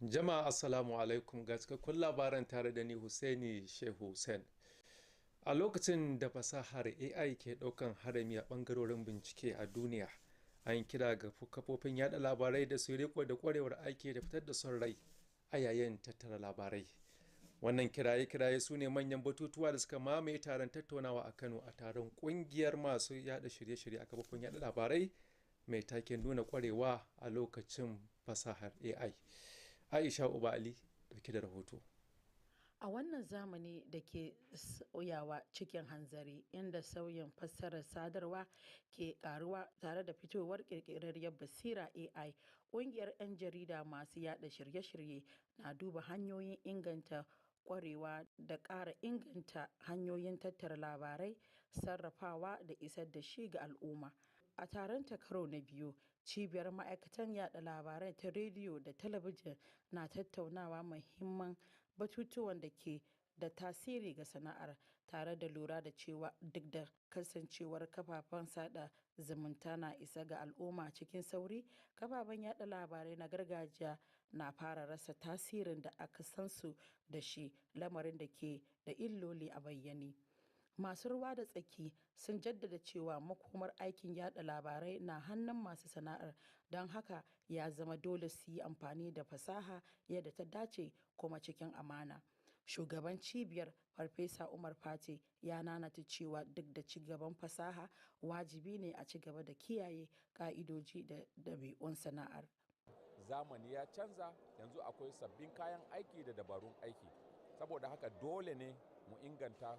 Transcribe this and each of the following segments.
Jama'a assalamu alaikum ga cikakkun labaran tare da ni Hussaini Shehu Hussein. A lokacin da fasahar AI ke ɗaukan harami a ɓangarorin bincike a duniya, an kira ga kafofin yada labarai da su riko da ƙwarewar aiki da fitar da son rai a yayin tattara labarai. Wannan kiraye-kiraye su ne manyan batutuwa da suka mamaye taron tattaunawa a Kano a taron ƙungiyar masu yada shirye-shirye a kafofin yada labarai mai taken nuna ƙwarewa a lokacin fasahar AI. Aisha Uba Ali dauke da rahoto. A wannan zamani da ke sauyawa cikin hanzari, inda sauyin fassarar sadarwa ke karuwa tare da fitowar ƙirƙirarriyar basira AI, ƙungiyar 'yan jarida masu yada shirye-shirye na duba hanyoyin inganta ƙwarewa da ƙara inganta hanyoyin tattara labarai, sarrafawa da isar da shi ga al'umma. A taron ta karo na biyu, cibiyar ma'aikatan yada labarai ta rediyo da talabijin na tattaunawa muhimman batutuwan da ke da tasiri ga sana'ar, tare da lura da cewa duk da kasancewar kafafen sada zumunta na isa ga al'umma cikin sauri, kafafen yada labarai na gargajiya na fara rasa tasirin da aka san su da shi, lamarin da ke da illoli a bayyane. Masu ruwa da tsaki sun jaddada cewa makomar aikin yada labarai na hannun masu sana'ar, don haka ya zama dole su yi amfani da fasaha yadda ta dace kuma cikin amana. Shugaban cibiyar, Farfesa Umar Fate, ya nanata cewa duk da ci gaban fasaha, wajibi ne a ci gaba da kiyaye ka'idoji da ɗabi'un sana'ar. Zamani ya canza, yanzu akwai sabbin kayan aiki da dabarun aiki, saboda haka dole ne mu inganta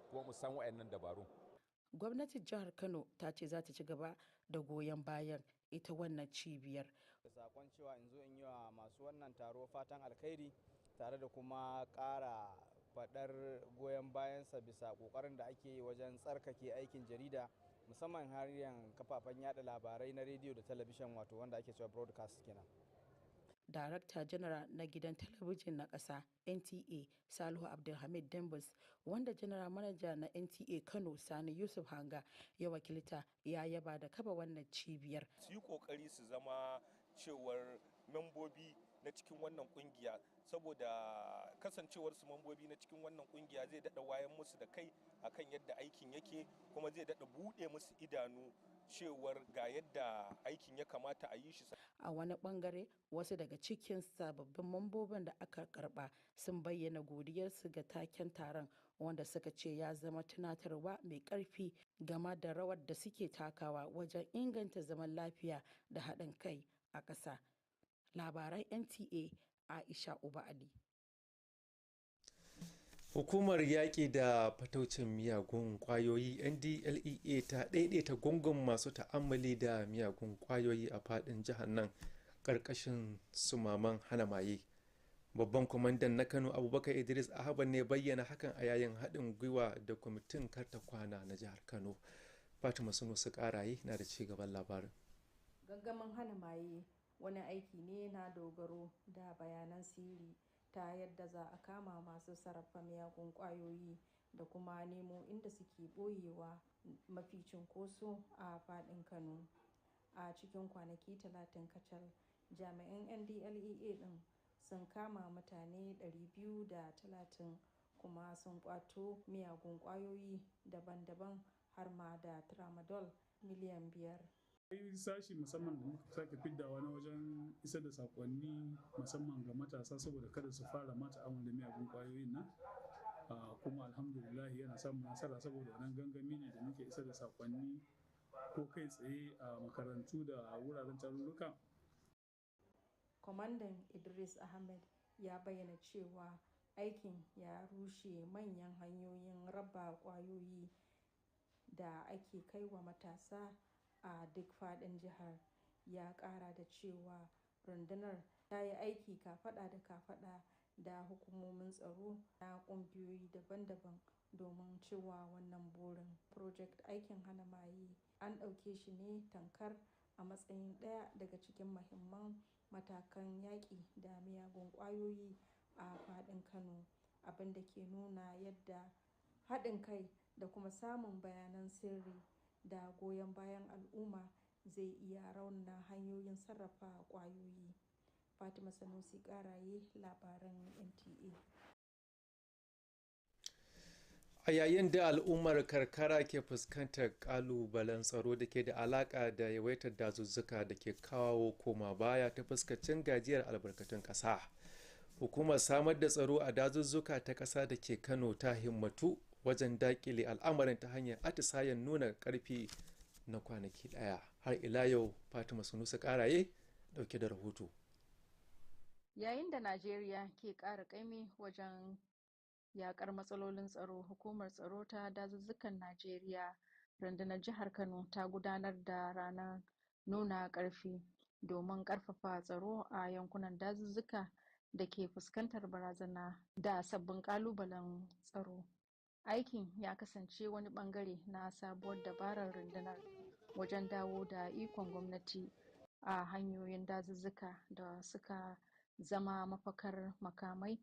kuma mu san wayannan dabarun. Gwamnatin jihar Kano ta ce za ta ci gaba da goyon bayan ita wannan cibiyar. Da sakon cewa in zo in yi wa masu wannan taro fatan alkhairi, tare da kuma ƙara faɗar goyon bayansa bisa ƙoƙarin da ake yi wajen tsarkake aikin jarida, musamman hanyar kafafen yada labarai na rediyo da talabijin, wato wanda ake cewa broadcast kenan. Darakta Janar na gidan talabijin na ƙasa NTA Salihu Abdulhamid Dambus, wanda Janar Manaja na NTA Kano Sani Yusuf Hanga ya wakilta, ya yaba da kafa wannan cibiyar. Su yi ƙoƙari su zama cewar membobi na cikin wannan kungiya, saboda kasancewar su membobi na cikin wannan kungiya zai daɗa wayan musu da kai akan yadda aikin yake, kuma zai daɗa buɗe musu idanu cewar ga yadda aikin ya kamata a yi shi. A wani bangare, wasu daga cikin sababbin mambobin da aka karba sun bayyana godiyarsu ga taken taron, wanda suka ce ya zama tunatarwa mai karfi game da rawar da suke takawa wajen inganta zaman lafiya da haɗin kai a ƙasa. Labaran NTA, Aisha Uba Ali. Hukumar yaƙi da fataucin miyagun ƙwayoyi NDLEA ta ɗaiɗaita gungun masu ta'ammali da miyagun ƙwayoyi a faɗin jihar nan ƙarƙashin sumaman hana maye. Babban kwamandan na Kano Abubakar Idris Ahmad ne bayyana hakan a yayin haɗin gwiwa da kwamitin karta kwana na jihar Kano. Fatima Sunusi Ƙaraye na da ci gaban labarin. Gangamin hana maye wani aiki ne na dogaro da bayanan sirri ta yadda za a kama masu sarrafa miyagun kwayoyi da kuma nemo inda suke boyewa mafi cinkoso a faɗin Kano. A cikin kwanaki 30 kacal, jami'an NDLEA ɗin sun kama mutane 230 kuma sun kwato miyagun kwayoyi daban-daban har ma da tramadol miliyan 5. sashi musamman da muka sake fiddawa na wajen isar da sakonni musamman ga matasa saboda kada su fara mata amon da miyagun kwayoyin nan, kuma alhamdulillah yana samun nasara saboda wannan gangami ne da muke isar da sakonni ko kai tsaye a makarantu da wuraren tarurruka. Kwamandan Idris Ahmed ya bayyana cewa aikin ya rushe manyan hanyoyin raba kwayoyi da ake kaiwa matasa a duk faɗin jihar. Ya ƙara da cewa rundunar ta yi aiki kafaɗa da kafaɗa da hukumomin tsaro na ƙungiyoyi daban-daban domin cewa wannan burin. Project aikin hana maye an ɗauke shi ne tankar a matsayin ɗaya daga cikin muhimman matakan yaƙi da miyagun ƙwayoyi a faɗin Kano, abin da ke nuna yadda haɗin kai da kuma samun bayanan sirri da goyon bayan al'umma zai iya raunana hanyoyin sarrafa ƙwayoyi. Fatima Sanusi Karaye, labaran NTA. A yayin da al'ummar karkara ke fuskantar ƙalubalen tsaro da ke da alaƙa da yawaitar dazuzzuka da ke kawo koma baya ta fuskacin gajiyar albarkatun ƙasa, hukumar samar da tsaro a dazuzzuka ta ƙasa da ke Kano ta himmatu wajen daƙile al'amarin ta hanyar atisayen nuna ƙarfi na kwanaki ɗaya. Har ila yau Fatima Sanusi Karaye ɗauke da rahoto. Yayin da Najeriya ke ƙara ƙaimi wajen yakar matsalolin tsaro, hukumar tsaro ta dazuzzukan Najeriya rundunar jihar Kano ta gudanar da ranar nuna ƙarfi domin ƙarfafa tsaro a yankunan dazuzzuka da ke fuskantar barazana da sabbin ƙalubalen tsaro. Aikin ya kasance wani ɓangare na sabuwar dabarar rundunar wajen dawo da ikon gwamnati a hanyoyin dazuzzuka da suka zama mafakar makamai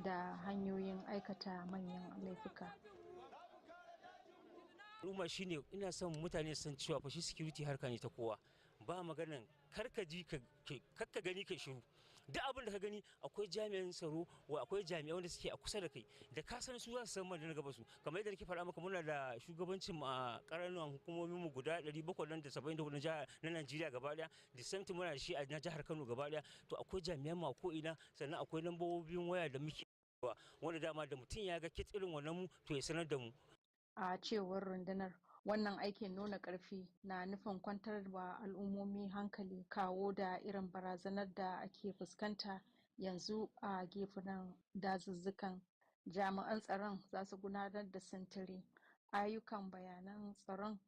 da hanyoyin aikata manyan laifuka. Al'umma shine ina son mutane san cewa fa shi security harka ne ta kowa, ba maganan karka gani ka shiru. Duk abin da ka gani akwai jami'an tsaro akwai jami'ai wanda suke a kusa da kai da ka san su za su san na gaba su. Kamar yadda nake faɗa maka, muna da shugabancin a ƙananan hukumomin mu guda 774 na Najeriya gaba ɗaya, da same muna da shi a jihar Kano gaba ɗaya. To akwai jami'an mu a ko ina, sannan akwai lambobin waya da muke wanda dama da mutum ya ga kit irin wannan mu to ya sanar da mu. A cewar rundunar, wannan aikin nuna ƙarfi na nufin kwantar wa al'ummomi hankali kawo da irin barazanar da ake fuskanta yanzu a gefunan dazuzzukan. Jami'an tsaron za su gudanar da sintiri, ayyukan bayanan tsaron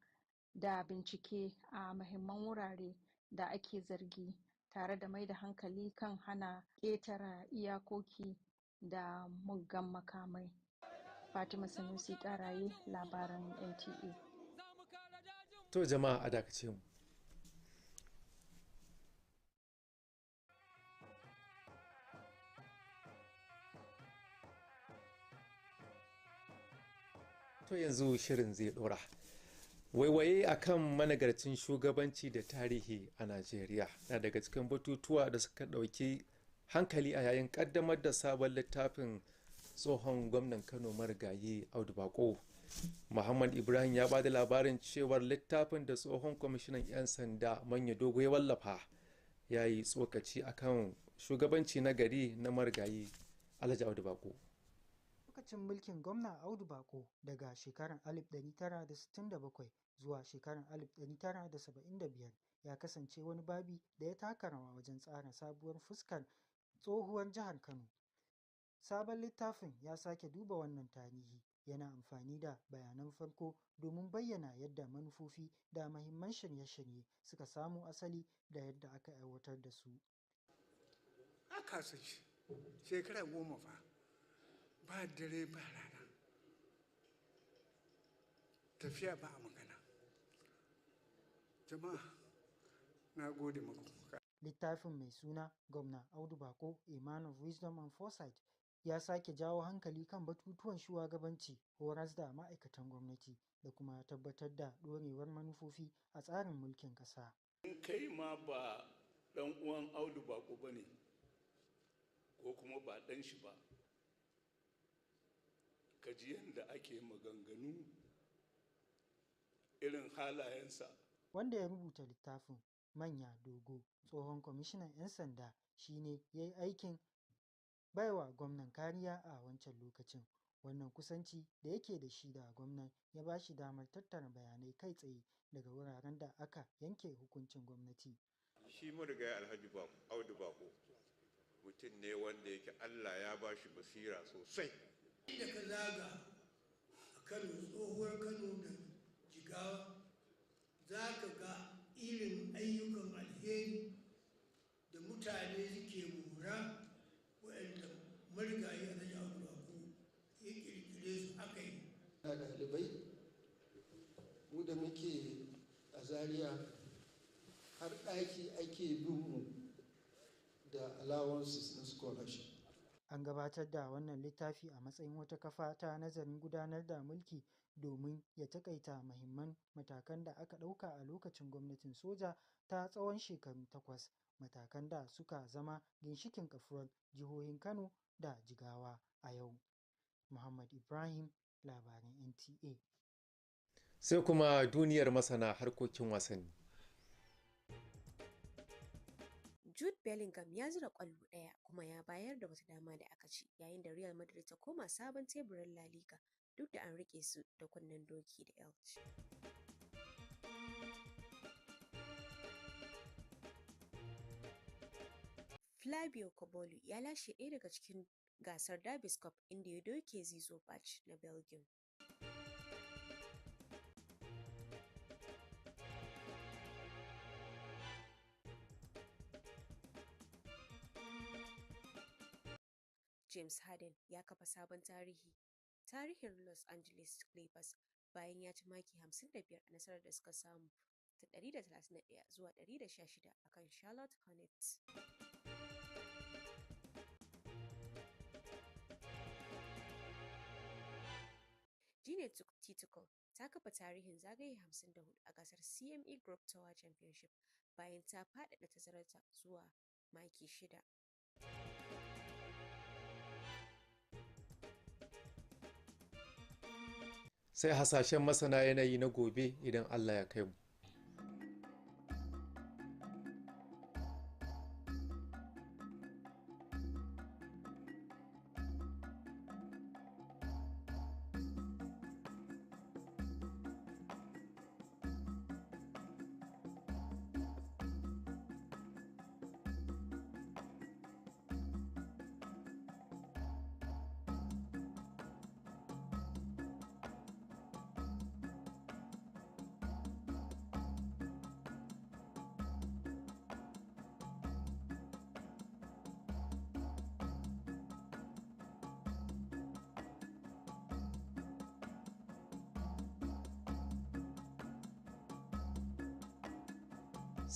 da bincike a muhimman wurare da ake zargi, tare da mai da hankali kan hana ƙetare iyakoki da muggan makamai. Fatima Sanusi Karaye, labaran NTA. To jama'a a dakace mu. To yanzu shirin zai dora. Waiwaye akan managarcin shugabanci da tarihi a Najeriya na daga cikin batutuwa da suka ɗauki hankali a yayin ƙaddamar da sabon littafin tsohon gwamnan Kano marigayi Audu Bako. Muhammad Ibrahim ya ba da labarin cewar littafin da tsohon kwamishinan 'yan sanda Manya Dogo ya wallafa ya yi tsokaci akan shugabanci na gari na marigayi Alhaji Audu Bako. Lokacin mulkin gwamna Audu Bako daga shekarar 1967 zuwa shekarar 1975 ya kasance wani babi da ya taka rawa wajen tsara sabuwar fuskar tsohuwar jihar Kano. Sabon littafin ya sake duba wannan tarihi, yana amfani da bayanan farko domin bayyana yadda manufofi da mahimman shirye-shirye suka samo asali da yadda aka aiwatar da su. Aka sace shekara 10 fa, ba dare ba rana, tafiya ba a magana. Jama'a na gode muku. Littafin mai suna Gwamna Audu Bako, A Man of Wisdom and Foresight, ya sake jawo hankali kan batutuwan shugabanci, horas da ma'aikatan gwamnati da kuma tabbatar da ɗorewar manufofi a tsarin mulkin ƙasa. In kai ma ba ɗan uwan Audu Bako ba ne, ko kuma ba ɗan shi ba, ka ji yadda ake maganganu irin halayensa. Wanda ya rubuta littafin, Manya Dogo, tsohon kwamishinan 'yan sanda, shine ya yi aikin baiwa gwamnan kariya a wancan lokacin. Wannan kusanci da yake da shi da gwamnan ya ba shi damar tattara bayanai kai tsaye daga wuraren da aka yanke hukuncin gwamnati. Shi marigayi Alhaji Audu Bako mutum ne wanda yake Allah ya ba shi basira sosai. Da ka zaga a Kano, tsohuwar Kano da Jigawa, za ka ga irin ayyukan alheri da mutane suke mora waɗanda marigayi Alhaji Audu Bako ya ƙirƙire su aka yi. Na ɗalibai, mu da muke a Zaria, har ɗaki ake bin mu da allowances na scholarship. An gabatar da wannan littafi a matsayin wata kafa ta nazarin gudanar da mulki domin ya takaita mahimman matakan da aka ɗauka a lokacin gwamnatin soja ta tsawon shekaru 8, matakan da suka zama ginshikin kafuwar jihohin Kano da Jigawa a yau. Muhammad Ibrahim, labaran NTA. Sai kuma duniyar masana harkokin wasanni. Jude Bellingham ya zura ƙwallo ɗaya kuma ya bayar da wata dama da aka ci, yayin da Real Madrid ta koma sabon teburin La Liga duk da an rike su da kunnen doki da Elche. Flavio Cobollo ya lashe ɗaya daga cikin gasar Davis Cup inda ya doke Zizo Bach na Belgium. James Harden ya kafa sabon tarihin Los Angeles Clippers bayan ya ci maki 55 a nasarar da suka samu ta 131 zuwa 116 akan Charlotte Hornets. Gine Tituckle ta kafa tarihin zagaye 54 a gasar CME Group Tour Championship bayan ta faɗaɗa tazararta zuwa maki 6. Sai hasashen masana yanayi na gobe idan Allah ya kai mu.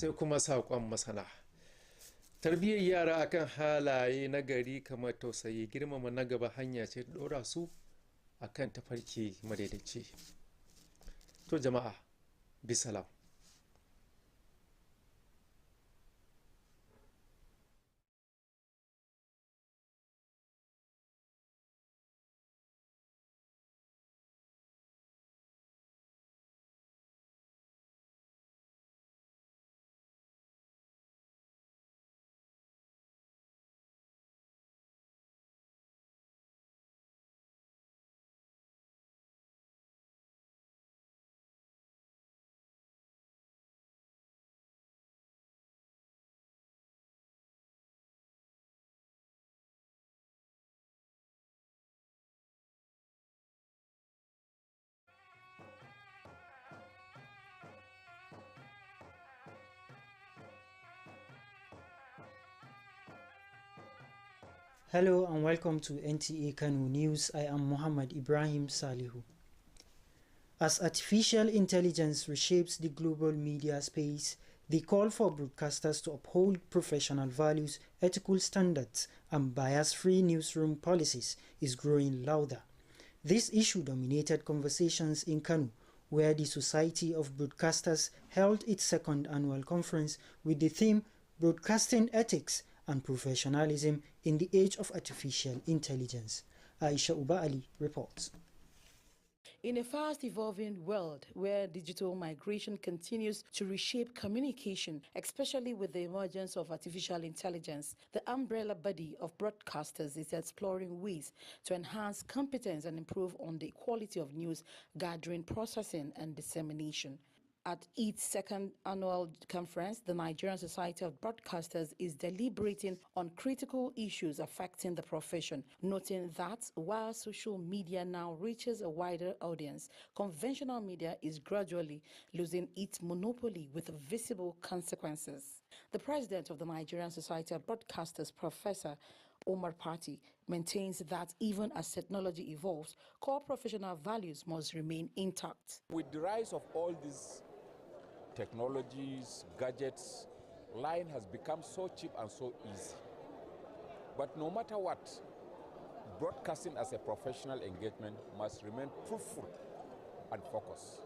Sai kuma saƙon masana. Tarbiyyar yara akan halaye na gari kamar tausayi, girmama na gaba hanya ce ta ɗora su akan tafarki madaidaici. To jama'a, bisalam. Hello and welcome to Nta Kano News. I am Muhammad Ibrahim Salihu. As artificial intelligence reshapes the global media space, the call for broadcasters to uphold professional values, ethical standards, and bias-free newsroom policies is growing louder. This issue dominated conversations in Kano, where the Society of Broadcasters held its second annual conference with the theme Broadcasting Ethics and Professionalism in the Age of Artificial Intelligence. Aisha Uba Ali reports. In a fast-evolving world where digital migration continues to reshape communication, especially with the emergence of artificial intelligence, the umbrella body of broadcasters is exploring ways to enhance competence and improve on the quality of news gathering, processing, and dissemination. At its second annual conference, the Nigerian Society of Broadcasters is deliberating on critical issues affecting the profession, noting that while social media now reaches a wider audience, conventional media is gradually losing its monopoly with visible consequences. The president of the Nigerian Society of Broadcasters, Professor Omar Pati, maintains that even as technology evolves, core professional values must remain intact. With the rise of all these technologies, gadgets, line has become so cheap and so easy. But no matter what, broadcasting as a professional engagement must remain truthful and focus.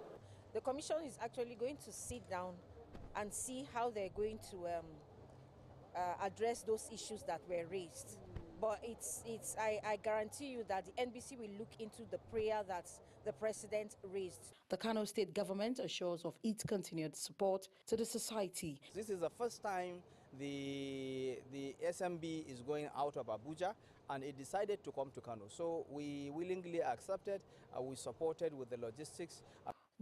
The commission is actually going to sit down and see how they're going to address those issues that were raised. But I guarantee you that the NBC will look into the prayer that the president raised. The Kano state government assures of its continued support to the society. This is the first time the SMB is going out of Abuja, and it decided to come to Kano. So we willingly accepted, we supported with the logistics.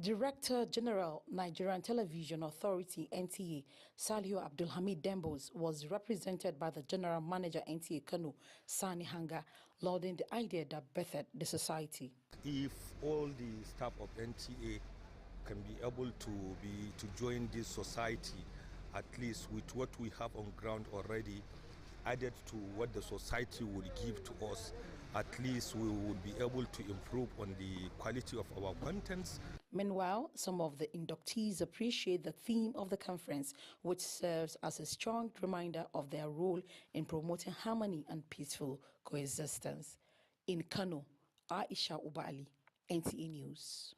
Director General, Nigerian Television Authority (NTA), Salihu Abdulhamid Dembos was represented by the General Manager NTA Kano, Sani Hanga, lauding the idea that birthed the society. If all the staff of NTA can be able to join this society, at least with what we have on ground already, added to what the society would give to us, at least we will be able to improve on the quality of our contents. Meanwhile, some of the inductees appreciate the theme of the conference, which serves as a strong reminder of their role in promoting harmony and peaceful coexistence. In Kano, Aisha Ubali, NTA News.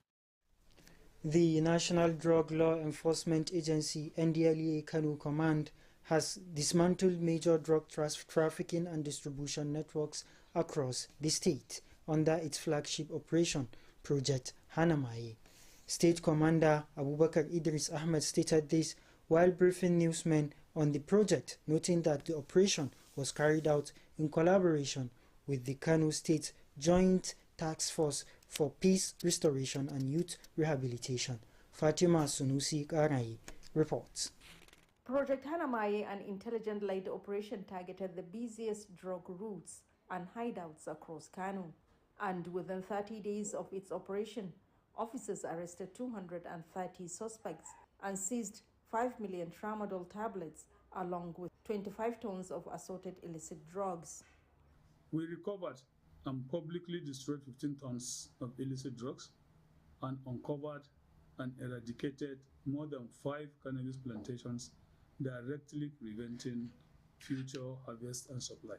The National Drug Law Enforcement Agency (NDLEA) Kano Command has dismantled major drug trafficking and distribution networks across the state under its flagship operation, Project Hanamaye. State Commander Abubakar Idris Ahmed stated this while briefing newsmen on the project, noting that the operation was carried out in collaboration with the Kano State Joint Task Force for Peace Restoration and Youth Rehabilitation. Fatima Sunusi Karai reports. Project Hanamaye, an intelligent-led operation, targeted the busiest drug routes and hideouts across Kano. And within 30 days of its operation, officers arrested 230 suspects and seized 5 million tramadol tablets along with 25 tons of assorted illicit drugs. We recovered and publicly destroyed 15 tons of illicit drugs and uncovered and eradicated more than 5 cannabis plantations, directly preventing future harvest and supply.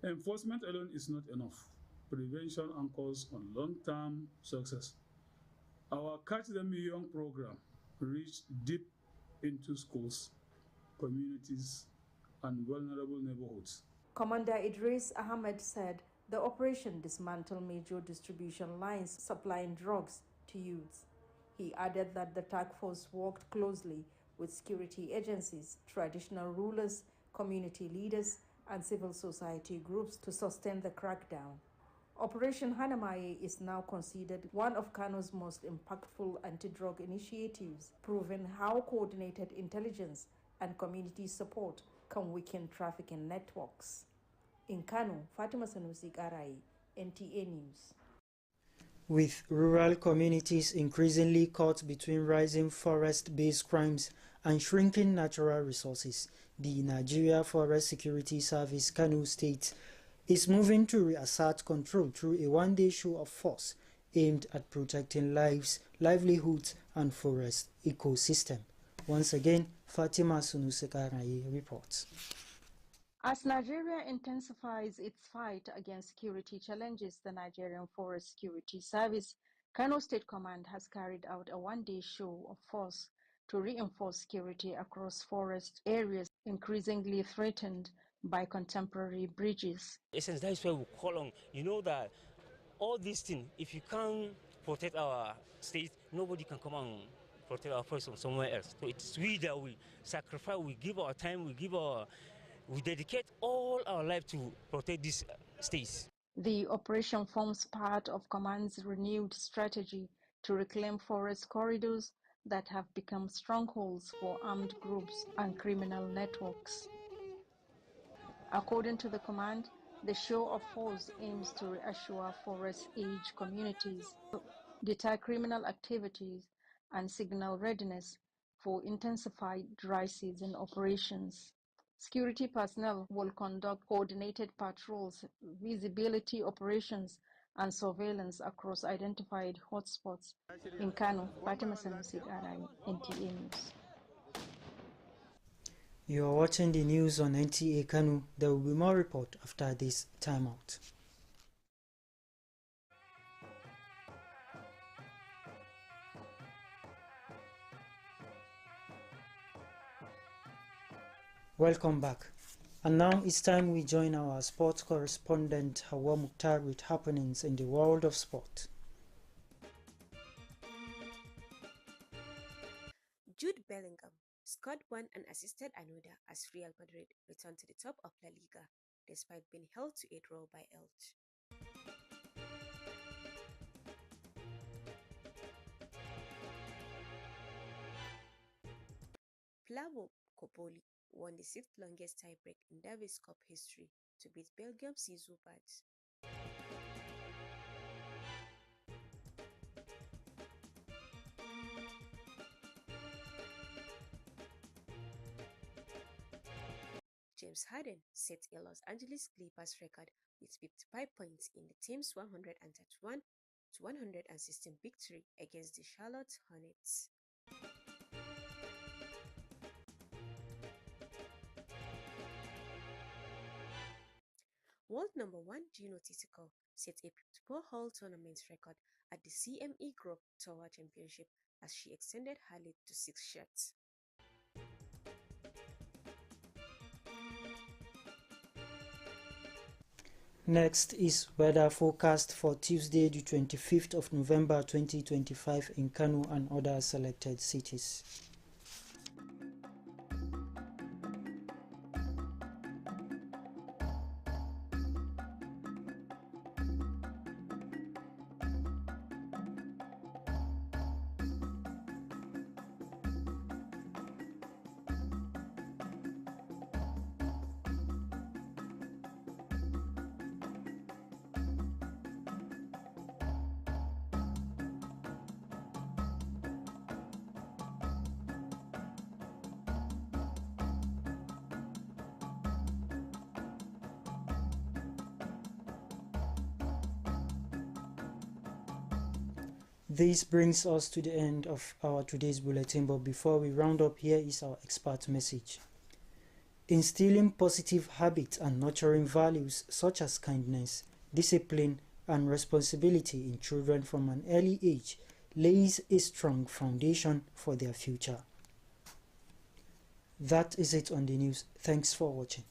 Enforcement alone is not enough. Prevention anchors on long-term success. Our Catch Them Young program reached deep into schools, communities, and vulnerable neighborhoods. Commander Idris Ahmed said the operation dismantled major distribution lines supplying drugs to youths. He added that the task force worked closely with security agencies, traditional rulers, community leaders, and civil society groups to sustain the crackdown. Operation Hanamaye is now considered one of Kano's most impactful anti-drug initiatives, proving how coordinated intelligence and community support can weaken trafficking networks. In Kano, Fatima Sanusi Karai, NTA News. With rural communities increasingly caught between rising forest-based crimes and shrinking natural resources, the Nigeria Forest Security Service Kano State is moving to reassert control through a one-day show of force aimed at protecting lives, livelihoods, and forest ecosystem. Once again, Fatima Sunusekaraye reports. As Nigeria intensifies its fight against security challenges, the Nigerian Forest Security Service, Kano State Command has carried out a one-day show of force to reinforce security across forest areas increasingly threatened by contemporary bridges. Essence, that is why we call on, that all these things, if you can't protect our state, nobody can come and protect our forest from somewhere else. So it's we that we sacrifice, we give our time, we dedicate all our life to protect these states. The operation forms part of Command's renewed strategy to reclaim forest corridors that have become strongholds for armed groups and criminal networks. According to the command, the show of force aims to reassure forest-age communities, deter criminal activities, and signal readiness for intensified dry season operations. Security personnel will conduct coordinated patrols, visibility operations, and surveillance across identified hotspots. In Kano, Fatima Sanusi Arai, NTA News. You are watching the news on NTA Kano. There will be more report after this timeout. Welcome back. And now it's time we join our sports correspondent Hawa Mukhtar with happenings in the world of sport. Jude Bellingham scored one and assisted another as Real Madrid returned to the top of La Liga despite being held to a draw by Elche. Flavo Copoli won the 6th longest tiebreak in Davis Cup history to beat Belgium's Zizou Bats. James Harden set a Los Angeles Clippers record with 55 points in the team's 131-116 victory against the Charlotte Hornets. World number 1 Gino Titico set a 54-hole tournament record at the CME Group Tour Championship as she extended her lead to 6 shots. Next is weather forecast for Tuesday the 25th of November 2025 in Kano and other selected cities. This brings us to the end of our today's bulletin, but before we round up, here is our expert message. Instilling positive habits and nurturing values such as kindness, discipline, and responsibility in children from an early age lays a strong foundation for their future. That is it on the news. Thanks for watching.